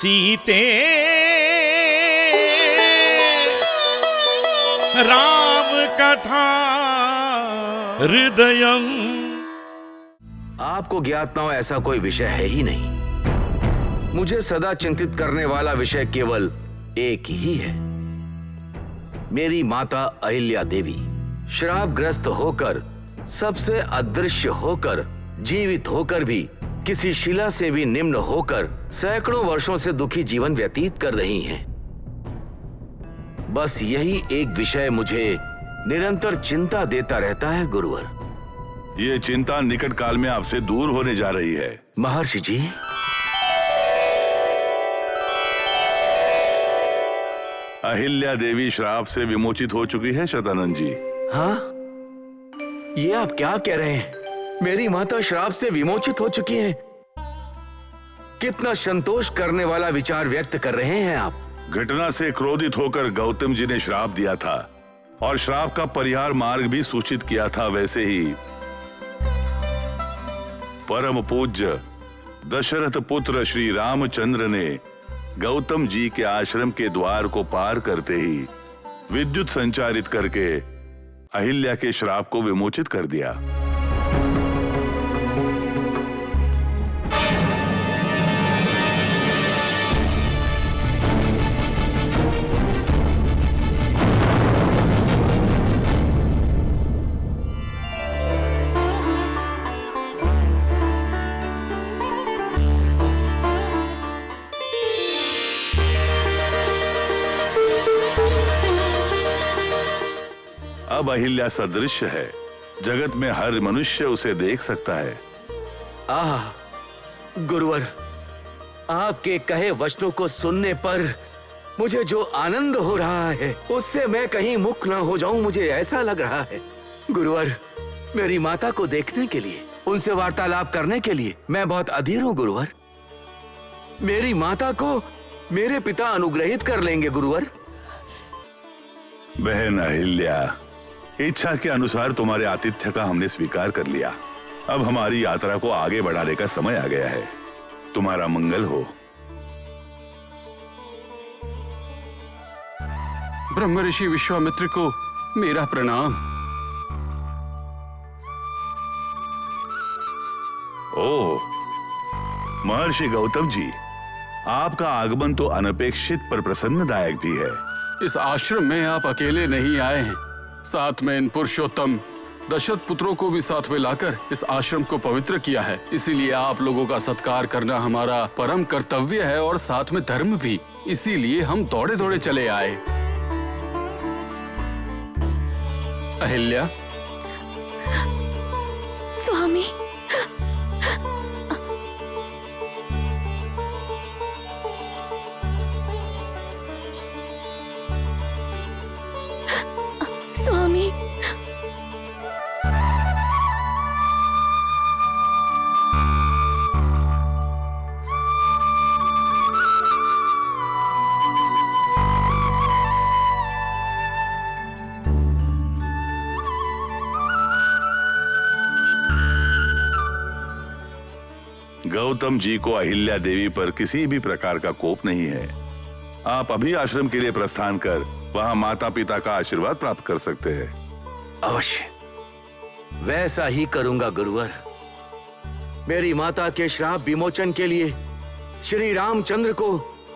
सीते राम कथा हृदयम। आपको ज्ञात न हो ऐसा कोई विषय है ही नहीं। मुझे सदा चिंतित करने वाला विषय केवल एक ही है। मेरी माता अहिल्या देवी श्रापग्रस्त होकर, सबसे अदृश्य होकर, जीवित होकर भी किसी शिला से भी निम्न होकर सैकड़ों वर्षों से दुखी जीवन व्यतीत कर रही हैं। बस यही एक विषय मुझे निरंतर चिंता देता रहता है गुरुवर। ये चिंता निकट काल में आपसे दूर होने जा रही है। महर्षि जी, अहिल्या देवी श्राप से विमोचित हो चुकी है शतानंद जी। हाँ, ये आप क्या कह रहे हैं? मेरी माता श्राप से विमोचित हो चुकी हैं। कितना संतोष करने वाला विचार व्यक्त कर रहे हैं आप। घटना से क्रोधित होकर गौतम जी ने श्राप दिया था और श्राप का परिहार मार्ग भी सूचित किया था। वैसे ही परम पूज्य दशरथ पुत्र श्री रामचंद्र ने गौतम जी के आश्रम के द्वार को पार करते ही विद्युत संचारित करके अहिल्या के श्राप को विमोचित कर दिया। अब अहिल्या सदृश्य है, जगत में हर मनुष्य उसे देख सकता है। आह गुरुवर, आपके कहे वचनों को सुनने पर मुझे जो आनंद हो रहा है उससे मैं कहीं मुख ना हो जाऊं, मुझे ऐसा लग रहा है। गुरुवर, मेरी माता को देखने के लिए, उनसे वार्तालाप करने के लिए मैं बहुत अधीर हूं गुरुवर। मेरी माता को मेरे पिता अनुग्रहित कर लेंगे गुरुवर। बहन अहिल्या, इच्छा के अनुसार तुम्हारे आतिथ्य का हमने स्वीकार कर लिया। अब हमारी यात्रा को आगे बढ़ाने का समय आ गया है। तुम्हारा मंगल हो। ब्रह्म ऋषि विश्वामित्र को मेरा प्रणाम। ओह महर्षि गौतम जी, आपका आगमन तो अनपेक्षित पर प्रसन्नदायक भी है। इस आश्रम में आप अकेले नहीं आए हैं, साथ में इन पुरुषोत्तम दशरथ पुत्रों को भी साथ में लाकर इस आश्रम को पवित्र किया है। इसीलिए आप लोगों का सत्कार करना हमारा परम कर्तव्य है और साथ में धर्म भी। इसीलिए हम दौड़े दौड़े चले आए। अहिल्या, स्वामी, स्वामी, गौतम जी को अहिल्या देवी पर किसी भी प्रकार का कोप नहीं है। आप अभी आश्रम के लिए प्रस्थान कर वहां माता पिता का आशीर्वाद प्राप्त कर सकते हैं। अवश्य वैसा ही करूंगा गुरुवर। मेरी माता के श्राप विमोचन के लिए श्री रामचंद्र को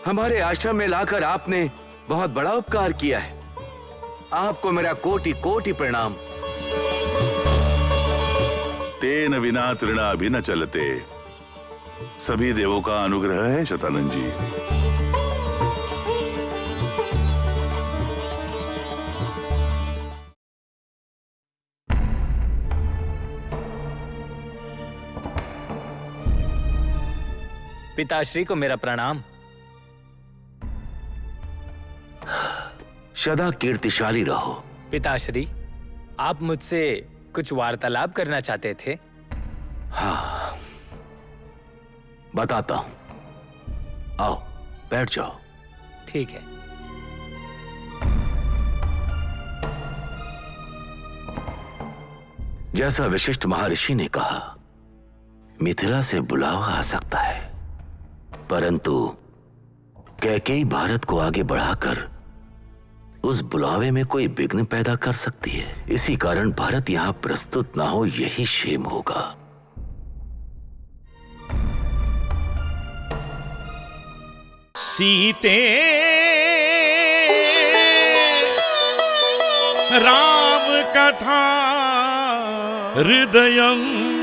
हमारे आश्रम में लाकर आपने बहुत बड़ा उपकार किया है। आपको मेरा कोटि कोटि प्रणाम। तेन विना तृणा भी न चलते। सभी देवों का अनुग्रह है शतानंद जी। पिताश्री को मेरा प्रणाम। सदा कीर्तिशाली रहो। पिताश्री, आप मुझसे कुछ वार्तालाप करना चाहते थे? हाँ, बताता हूं। आओ बैठ जाओ। ठीक है। जैसा वशिष्ठ महर्षि ने कहा, मिथिला से बुलावा आ सकता है, परंतु कैकेयी भारत को आगे बढ़ाकर उस बुलावे में कोई विघ्न पैदा कर सकती है। इसी कारण भारत यहाँ प्रस्तुत ना हो, यही क्षेम होगा। सीते राम कथा हृदयं